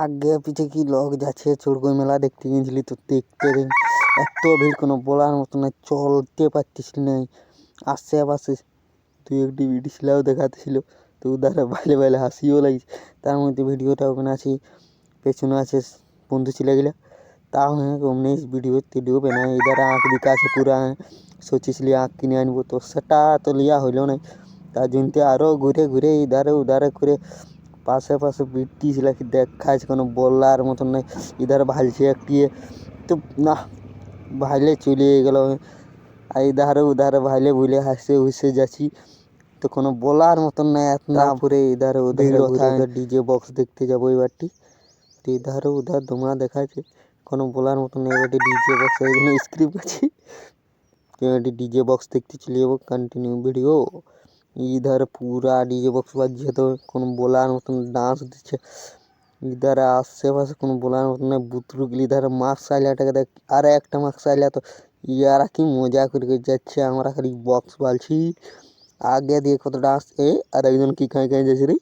আগে পিছে কি লোক যাচ্ছে চড়কই মেলা দেখতে গেছিলি তো দেখতে এত ভিড় কোনো বলার মতো না, চলতে পারতিস না। আশেপাশে তুই একটি ভিডিও দেখাতেছিল তো উদারে বাইলে বাইলে হাসিও লাগিস। তার মধ্যে ভিডিওটা ওখানে আছে, পেছনে আছে বন্ধু ছেলেগুলা। তাও হ্যাঁ অমনি ভিডিও বানায়। इधर आँख बिका আছে পুরা, सोचिसली आँख কিনে আনবো তো সেটা তো লিয়া হইল না। তার জন্য আরও ঘুরে ঘুরে ইধারে উধারে করে পাশে পাশে বিটিছিলাম দেখাচ্ছে, কোনো বলার মতন নাই। ইধারে ভালছে একটি তো না ভাইলে চলে গেল, আর ইধারে উধারে ভাইলে ভুলে হাসে হুসে যাচ্ছি তো কোনো বলার মতন নাই। তারপরে ইধারে উধারে ঘুরে ডিজে বক্স দেখতে যাবো এবারটি। তো ইধারে উধার ধোঁয়া দেখাচ্ছে, কোনো বলার মতন নেই। এবারটি ডিজে বক্স এখানে স্ক্রিপ্ট আছে, এবারটি ডিজে বক্স দেখতে চলে যাবো कंटिन्यू वीडियो। इधर पूरा डीजे बॉक्स बाजছে তো কোনো বলার মতন ডান্স দিচ্ছে। इधर আশেপাশে কোনো বলার মতন না। বুতরুগুলি इधर মাস্ক আইলাটাকে দেখ, আর একটা মাস্ক আইলা তো ইয়ারা কি মজা করে যাচ্ছে, আমরা খালি বক্স বালছি। আগে দিয়ে কত ডান্স আর একজন কি খাই খাই যাচ্ছে রে।